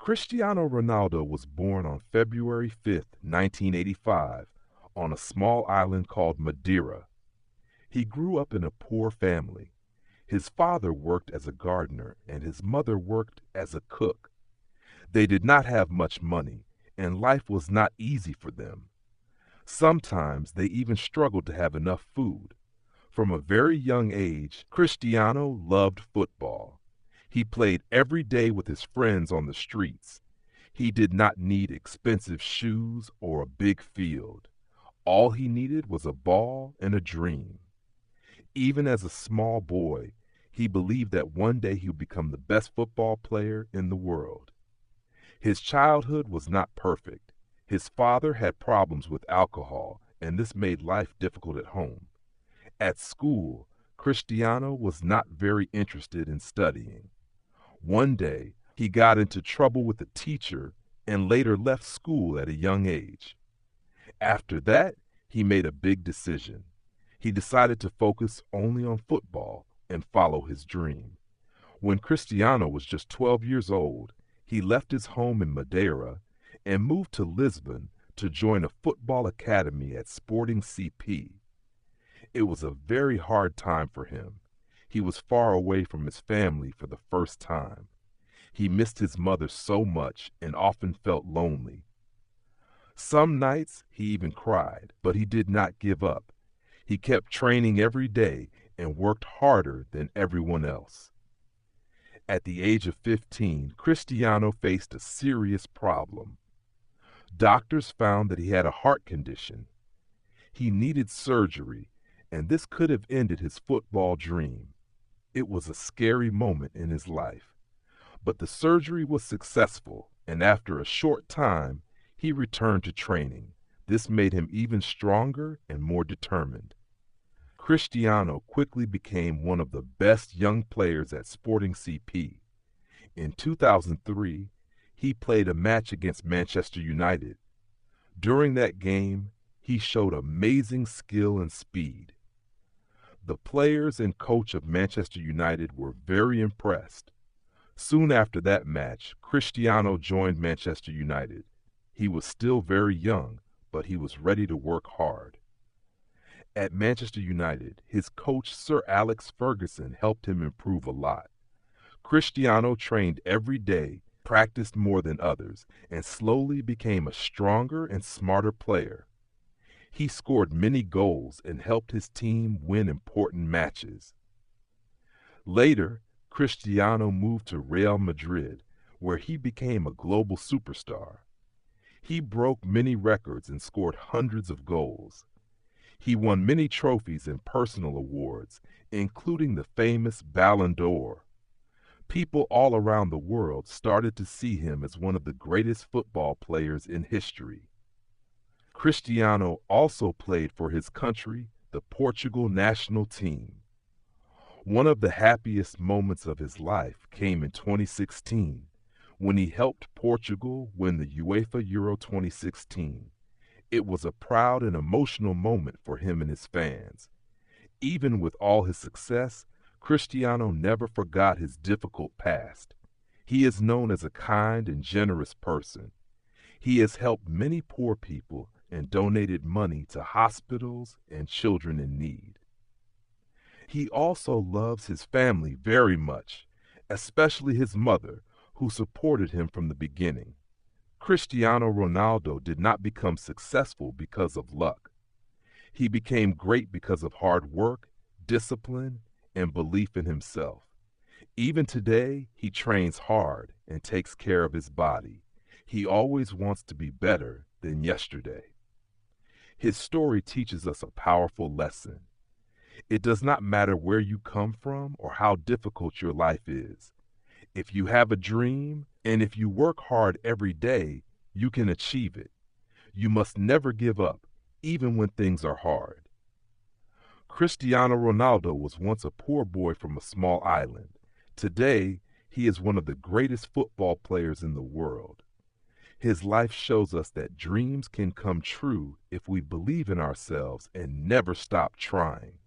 Cristiano Ronaldo was born on February 5th, 1985, on a small island called Madeira. He grew up in a poor family. His father worked as a gardener and his mother worked as a cook. They did not have much money, and life was not easy for them. Sometimes they even struggled to have enough food. From a very young age, Cristiano loved football. He played every day with his friends on the streets. He did not need expensive shoes or a big field. All he needed was a ball and a dream. Even as a small boy, he believed that one day he would become the best football player in the world. His childhood was not perfect. His father had problems with alcohol, and this made life difficult at home. At school, Cristiano was not very interested in studying. One day, he got into trouble with a teacher and later left school at a young age. After that, he made a big decision. He decided to focus only on football and follow his dream. When Cristiano was just 12 years old, he left his home in Madeira and moved to Lisbon to join a football academy at Sporting CP. It was a very hard time for him. He was far away from his family for the first time. He missed his mother so much and often felt lonely. Some nights he even cried, but he did not give up. He kept training every day and worked harder than everyone else. At the age of 15, Cristiano faced a serious problem. Doctors found that he had a heart condition. He needed surgery, and this could have ended his football dream. It was a scary moment in his life. But the surgery was successful, and after a short time, he returned to training. This made him even stronger and more determined. Cristiano quickly became one of the best young players at Sporting CP. In 2003, he played a match against Manchester United. During that game, he showed amazing skill and speed. The players and coach of Manchester United were very impressed. Soon after that match, Cristiano joined Manchester United. He was still very young, but he was ready to work hard. At Manchester United, his coach Sir Alex Ferguson helped him improve a lot. Cristiano trained every day, practiced more than others, and slowly became a stronger and smarter player. He scored many goals and helped his team win important matches. Later, Cristiano moved to Real Madrid, where he became a global superstar. He broke many records and scored hundreds of goals. He won many trophies and personal awards, including the famous Ballon d'Or. People all around the world started to see him as one of the greatest football players in history. Cristiano also played for his country, the Portugal national team. One of the happiest moments of his life came in 2016, when he helped Portugal win the UEFA Euro 2016. It was a proud and emotional moment for him and his fans. Even with all his success, Cristiano never forgot his difficult past. He is known as a kind and generous person. He has helped many poor people and donated money to hospitals and children in need. He also loves his family very much, especially his mother, who supported him from the beginning. Cristiano Ronaldo did not become successful because of luck. He became great because of hard work, discipline, and belief in himself. Even today, he trains hard and takes care of his body. He always wants to be better than yesterday. His story teaches us a powerful lesson. It does not matter where you come from or how difficult your life is. If you have a dream and if you work hard every day, you can achieve it. You must never give up, even when things are hard. Cristiano Ronaldo was once a poor boy from a small island. Today, he is one of the greatest football players in the world. His life shows us that dreams can come true if we believe in ourselves and never stop trying.